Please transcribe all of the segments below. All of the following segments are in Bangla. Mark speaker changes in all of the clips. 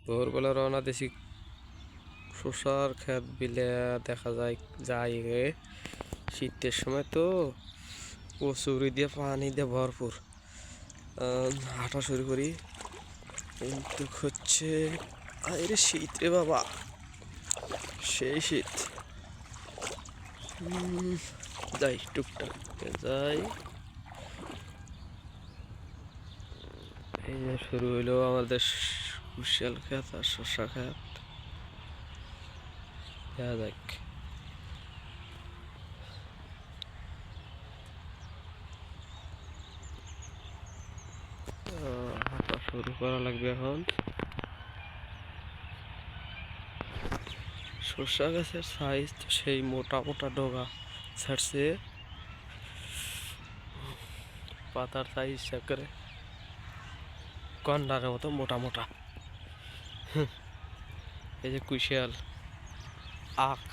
Speaker 1: ভোরবেলা রওনা দিছি শসার ক্ষেত বিলে দেখা যায় গে শীতের সময় তো কচুরি দিয়ে পানি দিয়ে ভরপুর হাঁটা শুরু করি কিন্তু হচ্ছে আরে শীত রে বাবা সেই শীত যাই টুকটাক যাই এই যে শুরু হইলো আমাদের কুশিয়াল ক্ষেত আর শসা ক্ষেত দেখা যাক হাঁটা শুরু করা লাগবে এখন শসা গাছের সাইজ তো সেই মোটা মোটা ডগা ছাড়ছে পাতার সাইজ হিসাব করে কন্ডারের মতো মোটা মোটা এই যে কুশিয়াল আখ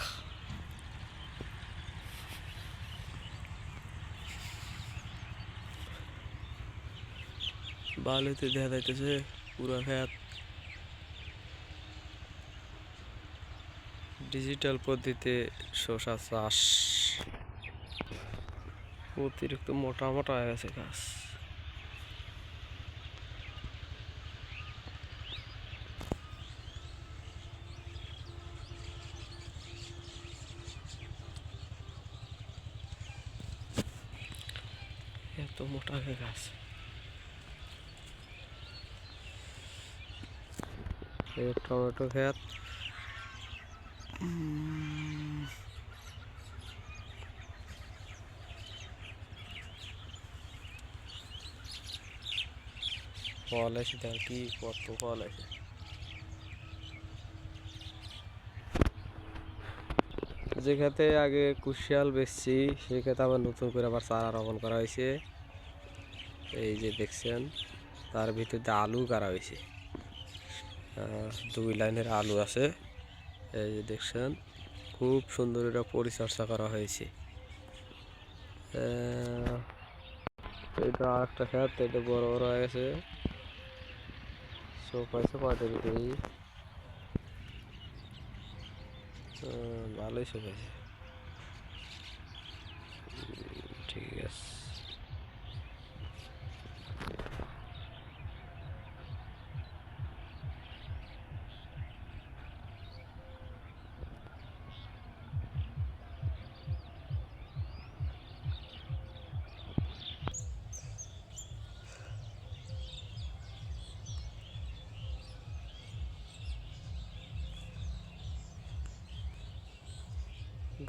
Speaker 1: বালুতে দেখা যাইতেছে পুরা ক্ষেত ডিজিটাল পদ্ধতিতে শসা চাষ অতিরিক্ত মোটা মোটা হয়ে গেছে গাছ এত মোটা হয়ে গাছ টমেটো ক্ষেত ফল আছে দেখ কি কত ফল আছে যে খেতে আগে কুশিয়াল বেচছি সে খেতে আবার নতুন করে আবার চারা রোপণ করা হয়েছে এই যে দেখছেন তার ভিতরে আলু করা হয়েছে 2 লাইনের আলু আছে এই যে দেখছেন খুব সুন্দর এটা পরিচর্যা করা হয়েছে এটা আরেকটা ক্ষেত এটা বড় বড় হয়ে গেছে সোপাইছে পাটের এই ভালোই সোপাইছে ঠিক আছে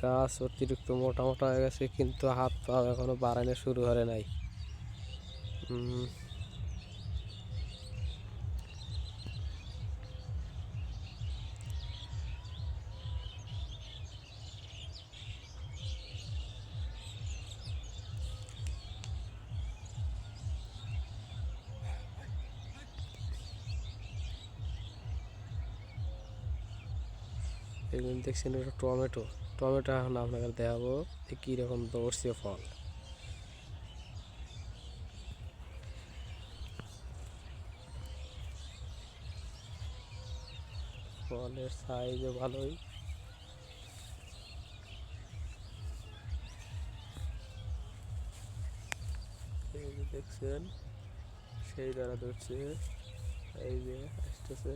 Speaker 1: গাছ অতিরিক্ত মোটা মোটা হয়ে গেছে কিন্তু হাত পা এখনো বাড়ানো শুরু হয় নাই এগুলো দেখছেন এটা টমেটো টমেটো এখন আপনাকে দেখাবো কীরকম ধরছে ফল ফলের সাইজও ভালোই এই যে দেখছেন সেই দ্বারা ধরছে এই যে আসতেছে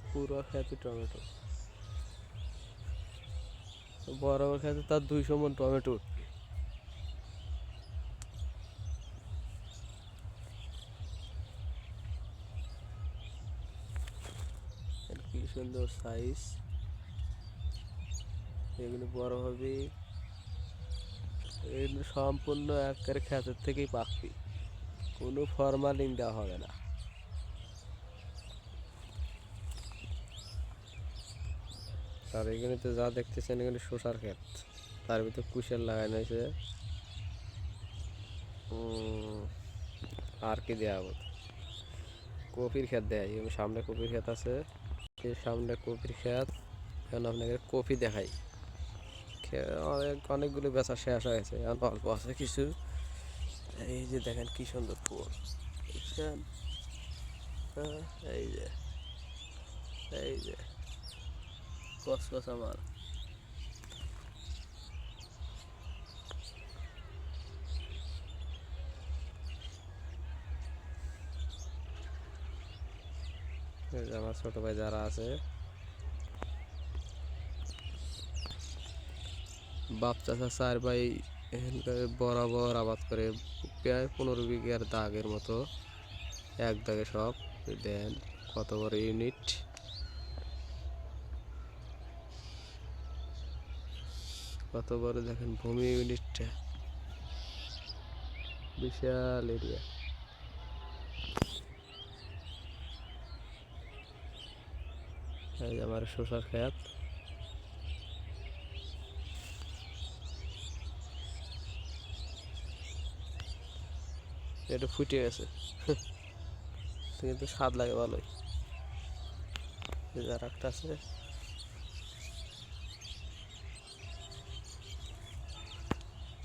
Speaker 1: পুরো খেতে টমেটো বড় খেতে তার 200 মণ টমেটো কি সুন্দর সাইজ এগুলো বড় হবে এগুলো সম্পূর্ণ একেবারে ক্ষেতের থেকেই পাকবে কোনো ফরমালিন দেওয়া হবে না আর এখানে তো যা দেখতেছেন এখানে শসার ক্ষেত তার ভিতরে কুশিয়াল লাগানো হয়েছে আর কি দেওয়া হবে কপির ক্ষেত দেয় সামনে কপির ক্ষেত আছে সামনে কপির ক্ষেত এখন আপনাকে কপি দেখাই অনেকগুলো বেচা শেষ হয়েছে এখন অল্প আছে কিছু এই যে দেখেন কি সুন্দর ফুল বুঝছেন এই যে এই যে কসকস আমার। এই যে আমার ছোট ভাই যারা আছে, বাপ চাচা চার ভাই এখানকার বরাবর আবাদ করে প্রায় 15 বিঘার দাগের মতো, এক দাগে সব। দেন কত বড় ইউনিট, কত বড় দেখেন ভূমি ইউনিটটা, বিশাল এরিয়া। এই যে আমার শসার ক্ষেত, এটা ফুটে গেছে কিন্তু স্বাদ লাগে ভালোই। আর একটা আছে,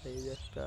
Speaker 1: এই যে একটা